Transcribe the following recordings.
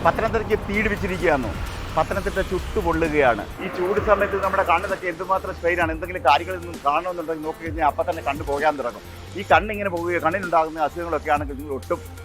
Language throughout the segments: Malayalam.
പത്തനംതിട്ടയ്ക്ക് തീപിടിച്ചിരിക്കുകയാണോ? പത്തനംതിട്ട ചുട്ടുപൊള്ളുകയാണ്. ഈ ചൂട് സമയത്ത് നമ്മുടെ കണ്ണിനൊക്കെ എന്തുമാത്രം സ്ട്രെയിനാണ്. എന്തെങ്കിലും കാര്യങ്ങളിൽ നിന്നും കാണണമെന്നുണ്ടെങ്കിൽ നോക്കി കഴിഞ്ഞാൽ അപ്പം തന്നെ കണ്ണ് പോകാൻ തുടങ്ങും. ഈ കണ്ണിങ്ങനെ പോവുകയോ കണ്ണിനുണ്ടാകുന്ന അസുഖങ്ങളൊക്കെ ആണെങ്കിൽ നിങ്ങൾ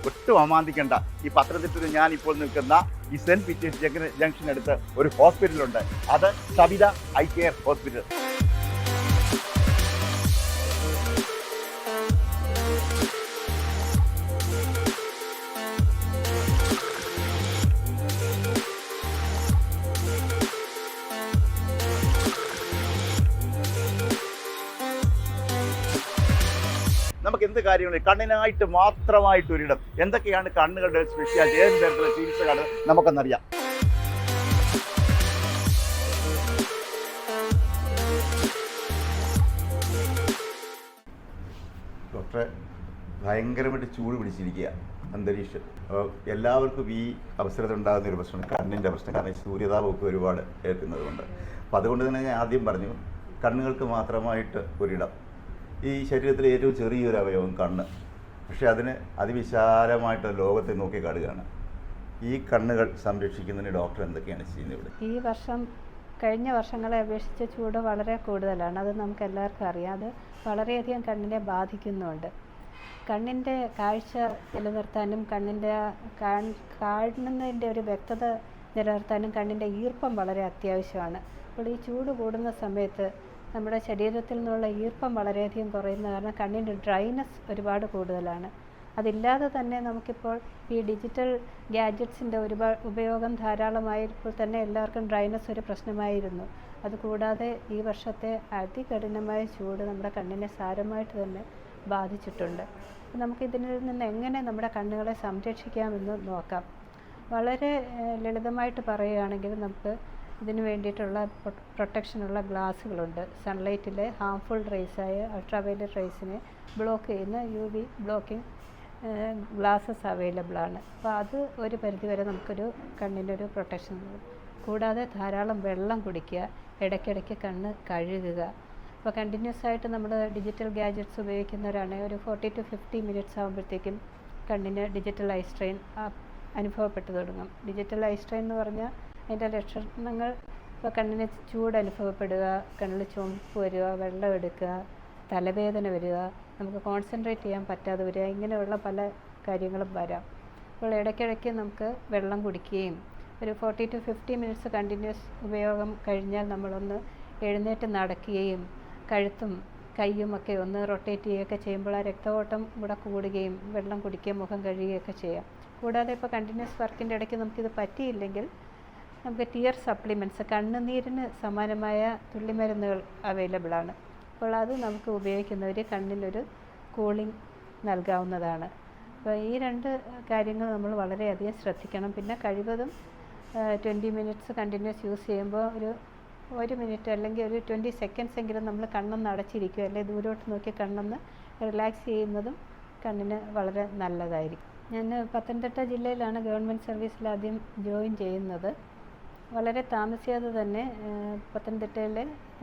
ഒട്ടും അമാന്തിക്കേണ്ട. ഈ പത്തനംതിട്ടയിൽ ഞാൻ ഇപ്പോൾ നിൽക്കുന്ന ഈ സെൻറ്റ് പീറ്റേഴ്സ് ജംഗ്ഷനടുത്ത് ഒരു ഹോസ്പിറ്റലുണ്ട്. അത് സവിത ഐ കെയർ ഹോസ്പിറ്റൽ. നമുക്ക് എന്ത് കാര്യങ്ങളും കണ്ണിനായിട്ട് മാത്രമായിട്ടൊരിടം. എന്തൊക്കെയാണ് കണ്ണുകളുടെ സ്പെഷ്യാലിറ്റി, ഏത് തരത്തിലുള്ള ചികിത്സകളാണ് നമുക്കെന്നറിയാം. ഡോക്ടറെ, ഭയങ്കരമായിട്ട് ചൂട് പിടിച്ചിരിക്കുക അന്തരീക്ഷം. എല്ലാവർക്കും ഈ അവസരത്തിൽ ഉണ്ടാകുന്ന ഒരു പ്രശ്നം കണ്ണിൻ്റെ പ്രശ്നം. കാരണം സൂര്യതാപമൊക്കെ ഒരുപാട് ഏൽക്കുന്നത് കൊണ്ട്. അപ്പം അതുകൊണ്ട് തന്നെ ഞാൻ ആദ്യം പറഞ്ഞു, കണ്ണുകൾക്ക് മാത്രമായിട്ട് ഒരിടം. ഈ ശരീരത്തിലെ ഏറ്റവും ചെറിയൊരു അവയവം കണ്ണ്, പക്ഷേ അതിന് അതിവിശാലമായിട്ട് ലോകത്തെ നോക്കി കാണുകയാണ്. ഈ കണ്ണുകൾ സംരക്ഷിക്കുന്നതിന് ഡോക്ടർ എന്തൊക്കെയാണ് ചെയ്യുന്നത് ഇവിടെ? ഈ വർഷം കഴിഞ്ഞ വർഷങ്ങളെ അപേക്ഷിച്ച് ചൂട് വളരെ കൂടുതലാണ്. അത് നമുക്ക് എല്ലാവർക്കും അറിയാം. അത് വളരെയധികം കണ്ണിനെ ബാധിക്കുന്നുണ്ട്. കണ്ണിൻ്റെ കാഴ്ച നിലനിർത്താനും കണ്ണിൻ്റെ കാണുന്നതിൻ്റെ ഒരു വ്യക്തത നിലനിർത്താനും കണ്ണിൻ്റെ ഈർപ്പം വളരെ അത്യാവശ്യമാണ്. അപ്പോൾ ഈ ചൂട് കൂടുന്ന സമയത്ത് നമ്മുടെ ശരീരത്തിൽ നിന്നുള്ള ഈർപ്പം വളരെയധികം കുറയുന്ന കാരണം കണ്ണിൻ്റെ ഡ്രൈനെസ് ഒരുപാട് കൂടുതലാണ്. അതില്ലാതെ തന്നെ നമുക്കിപ്പോൾ ഈ ഡിജിറ്റൽ ഗാഡ്ജറ്റ്സിൻ്റെ ഉപയോഗം ധാരാളമായപ്പോൾ തന്നെ എല്ലാവർക്കും ഡ്രൈനെസ് ഒരു പ്രശ്നമായിരുന്നു. അതുകൂടാതെ ഈ വർഷത്തെ അതികഠിനമായ ചൂട് നമ്മുടെ കണ്ണിനെ സാരമായിട്ട് തന്നെ ബാധിച്ചിട്ടുണ്ട്. നമുക്കിതിൽ നിന്ന് എങ്ങനെ നമ്മുടെ കണ്ണുകളെ സംരക്ഷിക്കാമെന്ന് നോക്കാം. വളരെ ലളിതമായിട്ട് പറയുകയാണെങ്കിൽ നമുക്ക് ഇതിന് വേണ്ടിയിട്ടുള്ള പ്രൊട്ടക്ഷനുള്ള ഗ്ലാസ്സുകളുണ്ട്. സൺലൈറ്റിലെ ഹാംഫുൾ റേസായ അൾട്രാവയലറ്റ് റേസിനെ ബ്ലോക്ക് ചെയ്യുന്ന UV ബ്ലോക്കിംഗ് ഗ്ലാസ്സസ് അവൈലബിൾ ആണ്. അപ്പോൾ അത് ഒരു പരിധിവരെ നമുക്കൊരു കണ്ണിൻ്റെ ഒരു പ്രൊട്ടക്ഷൻ നൽകും. കൂടാതെ ധാരാളം വെള്ളം കുടിക്കുക, ഇടയ്ക്കിടയ്ക്ക് കണ്ണ് കഴുകുക. അപ്പോൾ കണ്ടിന്യൂസ് ആയിട്ട് നമ്മൾ ഡിജിറ്റൽ ഗാഡ്ജറ്റ്സ് ഉപയോഗിക്കുന്നവരാണെങ്കിൽ ഒരു 40 to 50 മിനിറ്റ്സ് ആകുമ്പോഴത്തേക്കും കണ്ണിന് ഡിജിറ്റൽ ഐ സ്ട്രെയിൻ അനുഭവപ്പെട്ടു തുടങ്ങും. ഡിജിറ്റൽ ഐ സ്ട്രെയിൻ എന്ന് പറഞ്ഞാൽ അതിൻ്റെ ലക്ഷണങ്ങൾ ഇപ്പോൾ കണ്ണിന് ചൂട് അനുഭവപ്പെടുക, കണ്ണിൽ ചുവപ്പ് വരിക, വെള്ളം എടുക്കുക, തലവേദന വരിക, നമുക്ക് കോൺസെൻട്രേറ്റ് ചെയ്യാൻ പറ്റാതെ വരിക, ഇങ്ങനെയുള്ള പല കാര്യങ്ങളും വരാം. അപ്പോൾ ഇടയ്ക്കിടയ്ക്ക് നമുക്ക് വെള്ളം കുടിക്കുകയും ഒരു 40 to 50 മിനിറ്റ്സ് കണ്ടിന്യൂസ് ഉപയോഗം കഴിഞ്ഞാൽ നമ്മളൊന്ന് എഴുന്നേറ്റ് നടക്കുകയും കഴുത്തും കൈയുമൊക്കെ ഒന്ന് റൊട്ടേറ്റ് ചെയ്യുകയൊക്കെ ചെയ്യുമ്പോൾ ആ രക്തഓട്ടം കൂടെ കൂടുകയും വെള്ളം കുടിക്കുകയും മുഖം കഴുകുകയൊക്കെ ചെയ്യാം. കൂടാതെ ഇപ്പോൾ കണ്ടിന്യൂസ് വർക്കിൻ്റെ ഇടയ്ക്ക് നമുക്കിത് പറ്റിയില്ലെങ്കിൽ നമുക്ക് ടിയർ സപ്ലിമെൻറ്റ്സ്, കണ്ണുനീരിന് സമാനമായ തുള്ളിമരുന്നുകൾ അവൈലബിൾ ആണ്. അപ്പോൾ അത് നമുക്ക് ഉപയോഗിക്കുന്നവർ കണ്ണിനൊരു കൂളിംഗ് നൽകാവുന്നതാണ്. അപ്പോൾ ഈ രണ്ട് കാര്യങ്ങൾ നമ്മൾ വളരെയധികം ശ്രദ്ധിക്കണം. പിന്നെ കഴിവതും 20 മിനിറ്റ്സ് കണ്ടിന്യൂസ് യൂസ് ചെയ്യുമ്പോൾ ഒരു മിനിറ്റ് അല്ലെങ്കിൽ ഒരു 20 സെക്കൻഡ്സ് എങ്കിലും നമ്മൾ കണ്ണൊന്ന് അടച്ചിരിക്കുക, അല്ലെങ്കിൽ ദൂരോട്ട് നോക്കി കണ്ണൊന്ന് റിലാക്സ് ചെയ്യുന്നതും കണ്ണിന് വളരെ നല്ലതായിരിക്കും. ഞാൻ പത്തനംതിട്ട ജില്ലയിലാണ് ഗവൺമെൻറ് സർവീസിൽ ആദ്യം ജോയിൻ ചെയ്യുന്നത്. വളരെ താമസിയാതെ തന്നെ പത്തനംതിട്ടയിലെ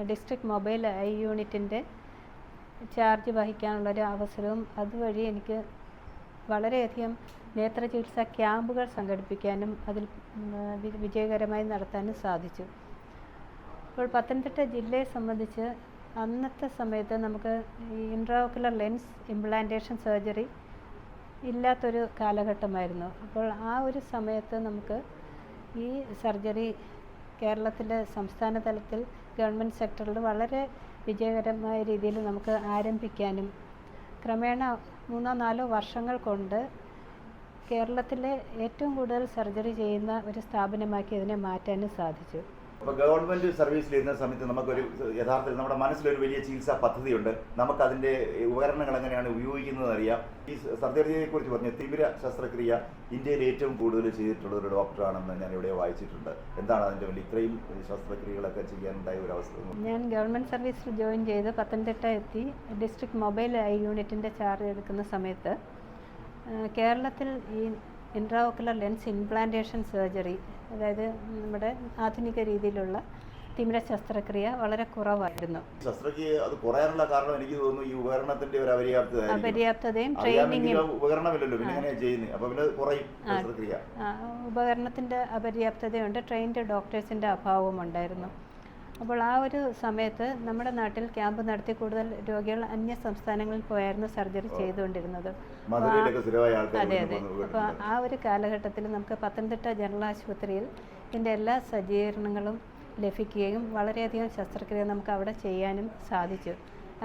ഡിസ്ട്രിക്ട് മൊബൈൽ ഐ യൂണിറ്റിൻ്റെ ചാർജ് വഹിക്കാനുള്ളൊരു അവസരവും അതുവഴി എനിക്ക് വളരെയധികം നേത്ര ചികിത്സാ ക്യാമ്പുകൾ സംഘടിപ്പിക്കാനും അതിൽ വിജയകരമായി നടത്താനും സാധിച്ചു. അപ്പോൾ പത്തനംതിട്ട ജില്ലയെ സംബന്ധിച്ച് അന്നത്തെ സമയത്ത് നമുക്ക് ഈ ഇൻട്രാഓക്കുലർ ലെൻസ് ഇംപ്ലാന്റേഷൻ സർജറി ഇല്ലാത്തൊരു കാലഘട്ടമായിരുന്നു. അപ്പോൾ ആ ഒരു സമയത്ത് നമുക്ക് ഈ സർജറി കേരളത്തിലെ സംസ്ഥാന തലത്തിൽ ഗവൺമെൻറ് സെക്ടറിൽ വളരെ വിജയകരമായ രീതിയിൽ നമുക്ക് ആരംഭിക്കാനും ക്രമേണ 3-4 വർഷങ്ങൾ കൊണ്ട് കേരളത്തിലെ ഏറ്റവും കൂടുതൽ സർജറി ചെയ്യുന്ന ഒരു സ്ഥാപനമാക്കി അതിനെ മാറ്റാനും സാധിച്ചു. അപ്പോൾ ഗവൺമെൻറ് സർവീസിൽ ഇരുന്ന സമയത്ത് നമുക്കൊരു യഥാർത്ഥത്തിൽ നമ്മുടെ മനസ്സിലൊരു വലിയ ചികിത്സാ പദ്ധതിയുണ്ട്. നമുക്കതിൻ്റെ ഉപകരണങ്ങൾ എങ്ങനെയാണ് ഉപയോഗിക്കുന്നത് അറിയാം. ഈ സർജറിയെക്കുറിച്ച് പറഞ്ഞു, തീവ്ര ശസ്ത്രക്രിയ ഇന്ത്യയിൽ ഏറ്റവും കൂടുതൽ ചെയ്തിട്ടുള്ള ഒരു ഡോക്ടറാണെന്ന് ഞാൻ ഇവിടെ വായിച്ചിട്ടുണ്ട്. എന്താണ് അതിൻ്റെ വലിയ ഇത്രയും ശസ്ത്രക്രിയകളൊക്കെ ചെയ്യാനുണ്ടായ ഒരു അവസ്ഥ? ഞാൻ ഗവൺമെൻറ് സർവീസിൽ ജോയിൻ ചെയ്ത് പത്തനംതിട്ട എത്തി ഡിസ്ട്രിക്ട് മൊബൈൽ ഐ യൂണിറ്റിൻ്റെ ചാർജ് എടുക്കുന്ന സമയത്ത് കേരളത്തിൽ ഈ ഇൻട്രാഓക്കുലർ ലെൻസ് ഇംപ്ലാന്റേഷൻ സർജറി, അതായത് നമ്മുടെ ആധുനിക രീതിയിലുള്ള തിമിര ശസ്ത്രക്രിയ വളരെ കുറവായിരുന്നു. ശസ്ത്രക്രിയ അത് കുറയാനുള്ള കാരണം എനിക്ക് തോന്നുന്നു ഈ ഉപകരണത്തിന്റെ ഒരു അപര്യാപ്തതയും ട്രെയിനിങ്ങും. ഉപകരണമില്ലല്ലോ, പിന്നെ എങ്ങനെയാ ചെയ്യുന്നത്? അപ്പൊ പിന്നെ കുറയും ശസ്ത്രക്രിയ. ഉപകരണത്തിന്റെ അപര്യാപ്തതയുണ്ട്, ട്രെയിൻഡ് ഡോക്ടേഴ്സിന്റെ അഭാവവും ഉണ്ടായിരുന്നു. അപ്പോൾ ആ ഒരു സമയത്ത് നമ്മുടെ നാട്ടിൽ ക്യാമ്പ് നടത്തി കൂടുതൽ രോഗികൾ അന്യ സംസ്ഥാനങ്ങളിൽ പോയായിരുന്നു സർജറി ചെയ്തുകൊണ്ടിരുന്നത്. അതെ അതെ. അപ്പോൾ ആ ഒരു കാലഘട്ടത്തിൽ നമുക്ക് പത്തനംതിട്ട ജനറൽ ആശുപത്രിയിൽ ഇതിൻ്റെ എല്ലാ സജ്ജീകരണങ്ങളും ലഭിക്കുകയും വളരെയധികം ശസ്ത്രക്രിയ നമുക്ക് അവിടെ ചെയ്യാനും സാധിച്ചു.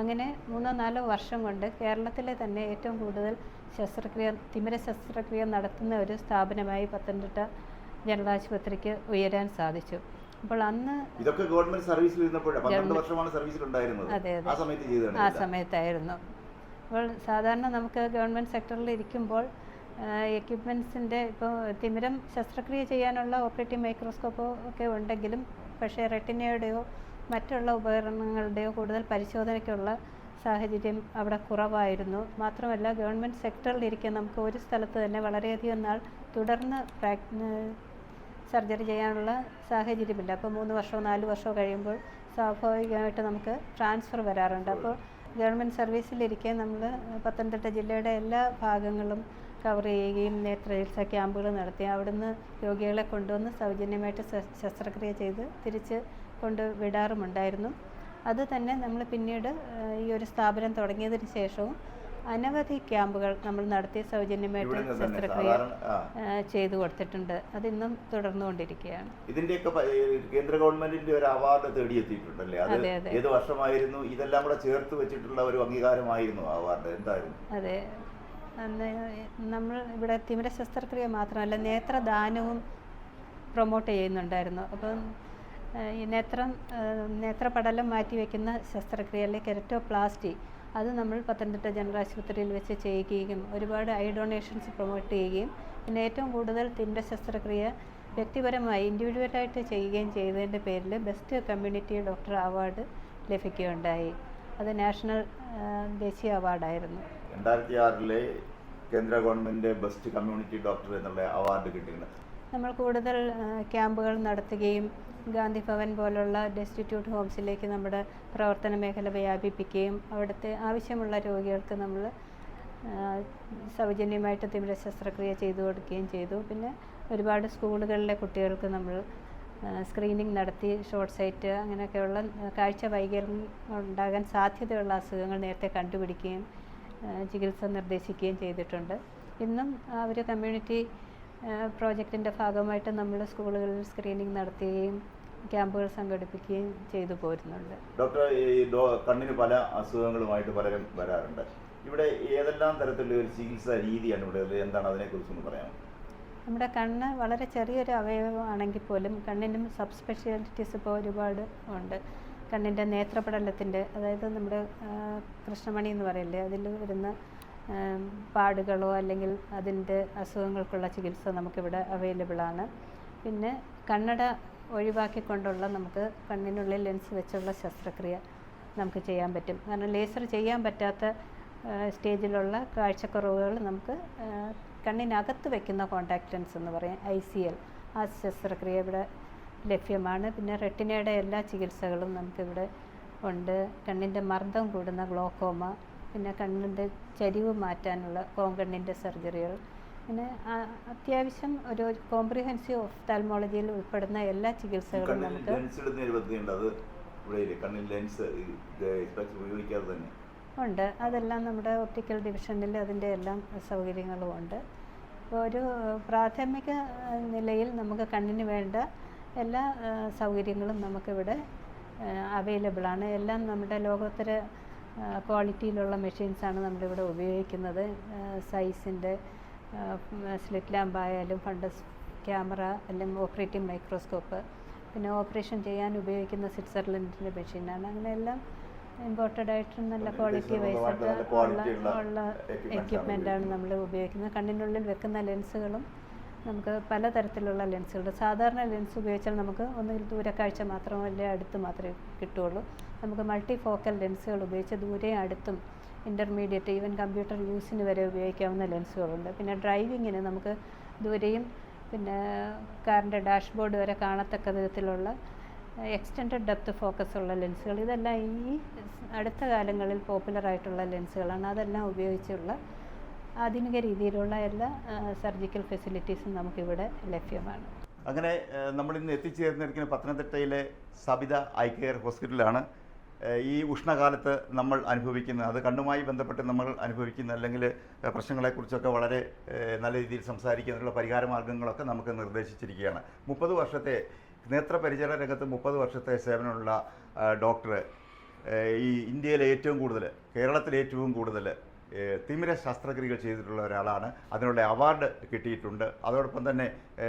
അങ്ങനെ 3-4 വർഷം കൊണ്ട് കേരളത്തിലെ തന്നെ ഏറ്റവും കൂടുതൽ തിമിര ശസ്ത്രക്രിയ നടത്തുന്ന ഒരു സ്ഥാപനമായി പത്തനംതിട്ട ജനറൽ ആശുപത്രിക്ക് ഉയരാൻ സാധിച്ചു. അപ്പോൾ അന്ന് ഇതൊക്കെ ഗവൺമെന്റ് സർവീസിൽ ഇരുന്നപ്പോഴാണ്, 12 വർഷമാണ് സർവീസിലുണ്ടായിരുന്നത്. അതെ അതെ, ആ സമയത്തായിരുന്നു. അപ്പോൾ സാധാരണ നമുക്ക് ഗവൺമെൻറ് സെക്ടറിൽ ഇരിക്കുമ്പോൾ എക്യുപ്മെൻസിൻ്റെ ഇപ്പോൾ തിമിരം ശസ്ത്രക്രിയ ചെയ്യാനുള്ള ഓപ്പറേറ്റീവ് മൈക്രോസ്കോപ്പോ ഒക്കെ ഉണ്ടെങ്കിലും പക്ഷേ റെറ്റിനയുടെയോ മറ്റുള്ള ഉപകരണങ്ങളുടെയോ കൂടുതൽ പരിശോധനയ്ക്കുള്ള സാഹചര്യം അവിടെ കുറവായിരുന്നു. മാത്രമല്ല ഗവൺമെൻറ് സെക്ടറിലിരിക്കാൻ നമുക്ക് ഒരു സ്ഥലത്ത് തന്നെ വളരെയധികം നാൾ തുടർന്ന് സർജറി ചെയ്യാനുള്ള സാഹചര്യമില്ല. അപ്പോൾ 3 വർഷമോ 4 വർഷമോ കഴിയുമ്പോൾ സ്വാഭാവികമായിട്ട് നമുക്ക് ട്രാൻസ്ഫർ വരാറുണ്ട്. അപ്പോൾ ഗവൺമെൻറ് സർവീസിലിരിക്കെ നമ്മൾ പത്തനംതിട്ട ജില്ലയുടെ എല്ലാ ഭാഗങ്ങളും കവർ ചെയ്യുകയും നേത്രചികിത്സ ക്യാമ്പുകൾ നടത്തി അവിടുന്ന് രോഗികളെ കൊണ്ടുവന്ന് സൗജന്യമായിട്ട് ശസ്ത്രക്രിയ ചെയ്ത് തിരിച്ച് കൊണ്ടുവിടാറുമുണ്ടായിരുന്നു. അത് തന്നെ നമ്മൾ പിന്നീട് ഈ ഒരു സ്ഥാപനം തുടങ്ങിയതിന് ശേഷവും അനവധി ക്യാമ്പുകൾ നമ്മൾ നടത്തി സൗജന്യമായിട്ട് ശസ്ത്രക്രിയ ചെയ്തു കൊടുത്തിട്ടുണ്ട്. അതിന്നും തുടർന്നുകൊണ്ടിരിക്കുകയാണ്. ഇതിന്റെയൊക്കെ കേന്ദ്ര ഗവൺമെന്റിന്റെ ഒരു അവാർഡ് തേടിയെത്തിയിട്ടുണ്ടല്ലേ? അത് ഏത് വർഷമായിരുന്നു? ഇതെല്ലാം കൂടെ ചേർത്ത് വെച്ചിട്ടുള്ള ഒരു അംഗീകാരമായിരുന്നു അവാർഡ്? എന്തായിരുന്നു? അതെ, നമ്മൾ ഇവിടെ തിമിര ശസ്ത്രക്രിയ മാത്രമല്ല നേത്രദാനവും പ്രൊമോട്ട് ചെയ്യുന്നുണ്ടായിരുന്നു. അപ്പം ഈ നേത്രപടലം മാറ്റിവെക്കുന്ന ശസ്ത്രക്രിയ അല്ലെങ്കിൽ കെരറ്റോപ്ലാസ്റ്റി അത് നമ്മൾ പത്തനംതിട്ട ജനറൽ ആശുപത്രിയിൽ വെച്ച് ചെയ്യുകയും ഒരുപാട് ഐ ഡൊണേഷൻസ് പ്രൊമോട്ട് ചെയ്യുകയും പിന്നെ ഏറ്റവും കൂടുതൽ തിമിര ശസ്ത്രക്രിയ വ്യക്തിപരമായി ഇൻഡിവിജ്വലായിട്ട് ചെയ്യുകയും ചെയ്തതിൻ്റെ പേരിൽ ബെസ്റ്റ് കമ്മ്യൂണിറ്റി ഡോക്ടർ അവാർഡ് ലഭിക്കുകയുണ്ടായി. അത് ദേശീയ അവാർഡായിരുന്നു. 2006 കേന്ദ്ര ഗവൺമെൻറ് ബെസ്റ്റ് കമ്മ്യൂണിറ്റി ഡോക്ടർ എന്നുള്ള അവാർഡ് കിട്ടിയിട്ടുണ്ട്. നമ്മൾ കൂടുതൽ ക്യാമ്പുകൾ നടത്തുകയും ഗാന്ധി ഭവൻ പോലുള്ള ഡെസ്റ്റിറ്റ്യൂട്ട് ഹോംസിലേക്ക് നമ്മുടെ പ്രവർത്തന മേഖല വ്യാപിപ്പിക്കുകയും അവിടുത്തെ ആവശ്യമുള്ള രോഗികൾക്ക് നമ്മൾ സൗജന്യമായിട്ട് തിമിര ശസ്ത്രക്രിയ ചെയ്തു കൊടുക്കുകയും ചെയ്തു. പിന്നെ ഒരുപാട് സ്കൂളുകളിലെ കുട്ടികൾക്ക് നമ്മൾ സ്ക്രീനിങ് നടത്തി ഷോർട്ട് സൈറ്റ് അങ്ങനെയൊക്കെയുള്ള കാഴ്ച വൈകല്യം ഉണ്ടാകാൻ സാധ്യതയുള്ള അസുഖങ്ങൾ നേരത്തെ കണ്ടുപിടിക്കുകയും ചികിത്സ നിർദ്ദേശിക്കുകയും ചെയ്തിട്ടുണ്ട്. ഇന്നും ആ ഒരു കമ്മ്യൂണിറ്റി പ്രോജക്റ്റിൻ്റെ ഭാഗമായിട്ട് നമ്മൾ സ്കൂളുകളിൽ സ്ക്രീനിങ് നടത്തുകയും ക്യാമ്പുകൾ സംഘടിപ്പിക്കുകയും ചെയ്തു പോരുന്നുണ്ട്. ഡോക്ടർ, ഈ കണ്ണിന് പല അസുഖങ്ങളുമായിട്ട് പലരും വരാറുണ്ട്. ഇവിടെ ഏതെല്ലാം തരത്തിലുള്ള ഒരു ചികിത്സാ രീതിയാണ് ഇവിടെ? എന്താണ് അതിനെക്കുറിച്ചൊന്ന് പറയാമോ? നമ്മുടെ കണ്ണ് വളരെ ചെറിയൊരു അവയവമാണെങ്കിൽ പോലും കണ്ണിനും സബ് സ്പെഷ്യാലിറ്റീസ് ഇപ്പോൾ ഒരുപാട് ഉണ്ട്. കണ്ണിൻ്റെ നേത്രപടലത്തിൻ്റെ, അതായത് നമ്മുടെ കൃഷ്ണമണി എന്ന് പറയില്ലേ, അതിൽ വരുന്ന പാടുകളോ അല്ലെങ്കിൽ അതിൻ്റെ അസുഖങ്ങൾക്കുള്ള ചികിത്സ നമുക്കിവിടെ അവൈലബിളാണ്. പിന്നെ കണ്ണട ഒഴിവാക്കിക്കൊണ്ടുള്ള നമുക്ക് കണ്ണിനുള്ളിൽ ലെൻസ് വെച്ചുള്ള ശസ്ത്രക്രിയ നമുക്ക് ചെയ്യാൻ പറ്റും. കാരണം ലേസർ ചെയ്യാൻ പറ്റാത്ത സ്റ്റേജിലുള്ള കാഴ്ചക്കുറവുകൾ നമുക്ക് കണ്ണിനകത്ത് വയ്ക്കുന്ന കോണ്ടാക്ട് ലെൻസ് എന്ന് പറയും, ICL, ആ ശസ്ത്രക്രിയ ഇവിടെ ലഭ്യമാണ്. പിന്നെ റെറ്റിനയുടെ എല്ലാ ചികിത്സകളും നമുക്കിവിടെ ഉണ്ട്. കണ്ണിൻ്റെ മർദ്ദം കൂടുന്ന ഗ്ലോക്കോമ, പിന്നെ കണ്ണിൻ്റെ ചരിവ് മാറ്റാനുള്ള കോങ്കണ്ണിൻ്റെ സർജറികൾ, പിന്നെ അത്യാവശ്യം ഒരു കോംപ്രിഹെൻസീവ് ഓഫ്താൽമോളജിയിൽ ഉൾപ്പെടുന്ന എല്ലാ ചികിത്സകളും നമുക്ക് ഉണ്ട്. അതെല്ലാം നമ്മുടെ ഒപ്റ്റിക്കൽ ഡിവിഷനിൽ അതിൻ്റെ എല്ലാം സൗകര്യങ്ങളും ഉണ്ട്. അപ്പോൾ ഒരു പ്രാഥമിക നിലയിൽ നമുക്ക് കണ്ണിന് വേണ്ട എല്ലാ സൗകര്യങ്ങളും നമുക്കിവിടെ അവൈലബിളാണ്. എല്ലാം നമ്മുടെ ലോകോത്തര ക്വാളിറ്റിയിലുള്ള മെഷീൻസാണ് നമ്മളിവിടെ ഉപയോഗിക്കുന്നത്. സൈസിൻ്റെ സ്ലിറ്റ് ലാമ്പ് ആയാലും ഫണ്ടസ് ക്യാമറ അല്ലെങ്കിൽ ഓപ്പറേറ്റീവ് മൈക്രോസ്കോപ്പ്, പിന്നെ ഓപ്പറേഷൻ ചെയ്യാൻ ഉപയോഗിക്കുന്ന സ്വിറ്റ്സർലൻഡിൻ്റെ മെഷീനാണ്. അങ്ങനെ എല്ലാം ഇമ്പോർട്ടഡ് ആയിട്ട് നല്ല ക്വാളിറ്റി വൈസായിട്ട് ഉള്ള എക്യുപ്മെൻ്റാണ് നമ്മൾ ഉപയോഗിക്കുന്നത്. കണ്ണിനുള്ളിൽ വെക്കുന്ന ലെൻസുകളും നമുക്ക് പലതരത്തിലുള്ള ലെൻസുകൾ, സാധാരണ ലെൻസ് ഉപയോഗിച്ചാൽ നമുക്ക് ഒന്നുകിൽ ദൂരക്കാഴ്ച മാത്രമല്ല അടുത്ത് മാത്രമേ കിട്ടുകയുള്ളൂ. നമുക്ക് മൾട്ടി ഫോക്കൽ ലെൻസുകൾ ഉപയോഗിച്ച് ദൂരെയും അടുത്തും ഇൻ്റർമീഡിയറ്റ് ഈവൻ കമ്പ്യൂട്ടർ യൂസിന് വരെ ഉപയോഗിക്കാവുന്ന ലെൻസുകളുണ്ട്. പിന്നെ ഡ്രൈവിങ്ങിന് നമുക്ക് ദൂരെയും പിന്നെ കാറിൻ്റെ ഡാഷ്ബോർഡ് വരെ കാണത്തക്ക വിധത്തിലുള്ള എക്സ്റ്റൻഡഡ് ഡെപ്ത് ഫോക്കസ് ഉള്ള ലെൻസുകൾ, ഇതെല്ലാം ഈ അടുത്ത കാലങ്ങളിൽ പോപ്പുലറായിട്ടുള്ള ലെൻസുകളാണ്. അതെല്ലാം ഉപയോഗിച്ചുള്ള ആധുനിക രീതിയിലുള്ള എല്ലാ സർജിക്കൽ ഫെസിലിറ്റീസും നമുക്കിവിടെ ലഭ്യമാണ്. അങ്ങനെ നമ്മളിന്ന് എത്തിച്ചേർന്നിരിക്കുന്ന പത്തനംതിട്ടയിലെ സബിത ഐ കെയർ ഹോസ്പിറ്റലാണ്. ഈ ഉഷ്ണകാലത്ത് നമ്മൾ അനുഭവിക്കുന്ന, അത് കണ്ണുമായി ബന്ധപ്പെട്ട് നമ്മൾ അനുഭവിക്കുന്ന അല്ലെങ്കിൽ പ്രശ്നങ്ങളെക്കുറിച്ചൊക്കെ വളരെ നല്ല രീതിയിൽ സംസാരിക്കുന്നതിനുള്ള പരിഹാര മാർഗ്ഗങ്ങളൊക്കെ നമുക്ക് നിർദ്ദേശിച്ചിരിക്കുകയാണ്. 30 വർഷത്തെ നേത്രപരിചരണ രംഗത്ത് 30 വർഷത്തെ സേവനമുള്ള ഡോക്ടർ ഈ ഇന്ത്യയിലെ ഏറ്റവും കൂടുതൽ, കേരളത്തിലെ ഏറ്റവും കൂടുതൽ തിമിര ശസ്ത്രക്രിയകൾ ചെയ്തിട്ടുള്ള ഒരാളാണ്. അതിനുള്ള അവാർഡ് കിട്ടിയിട്ടുണ്ട്. അതോടൊപ്പം തന്നെ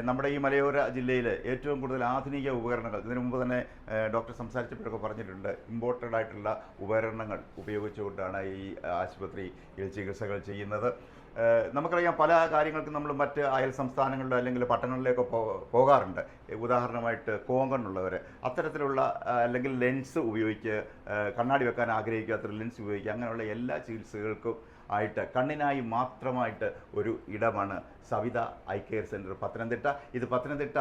നമ്മുടെ ഈ മലയോര ജില്ലയിൽ ഏറ്റവും കൂടുതൽ ആധുനിക ഉപകരണങ്ങൾ, ഇതിനു മുമ്പ് തന്നെ ഡോക്ടർ സംസാരിച്ചപ്പോഴൊക്കെ പറഞ്ഞിട്ടുണ്ട്, ഇമ്പോർട്ടഡ് ആയിട്ടുള്ള ഉപകരണങ്ങൾ ഉപയോഗിച്ചുകൊണ്ടാണ് ഈ ആശുപത്രിയിൽ ചികിത്സകൾ ചെയ്യുന്നത്. നമുക്കറിയാം, പല കാര്യങ്ങൾക്കും നമ്മൾ മറ്റ് അയൽ സംസ്ഥാനങ്ങളിലോ അല്ലെങ്കിൽ പട്ടണങ്ങളിലേക്കോ പോകാറുണ്ട്. ഉദാഹരണമായിട്ട് കോങ്കണ്ണുള്ളവർ അത്തരത്തിലുള്ള അല്ലെങ്കിൽ ലെൻസ് ഉപയോഗിച്ച് കണ്ണാടി വെക്കാൻ ആഗ്രഹിക്കാത്തൊരു ലെൻസ് ഉപയോഗിക്കുക, അങ്ങനെയുള്ള എല്ലാ ചികിത്സകൾക്കും ആയിട്ട് കണ്ണിനായി മാത്രമായിട്ട് ഒരു ഇടമാണ് Savitha eye care centre Pathanamthitta. ഇത് പത്തനംതിട്ട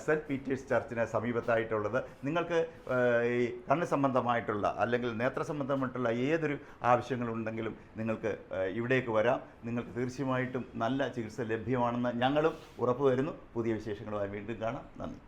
സെൻറ്റ് പീറ്റേഴ്സ് ചർച്ചിന് സമീപത്തായിട്ടുള്ളത്. നിങ്ങൾക്ക് ഈ കണ്ണ് സംബന്ധമായിട്ടുള്ള അല്ലെങ്കിൽ നേത്ര സംബന്ധമായിട്ടുള്ള ഏതൊരു ആവശ്യങ്ങളുണ്ടെങ്കിലും നിങ്ങൾക്ക് ഇവിടേക്ക് വരാം. നിങ്ങൾക്ക് തീർച്ചയായിട്ടും നല്ല ചികിത്സ ലഭ്യമാണെന്ന് ഞങ്ങളും ഉറപ്പുവരുന്നു. പുതിയ വിശേഷങ്ങളുമായി വീണ്ടും കാണാം. നന്ദി.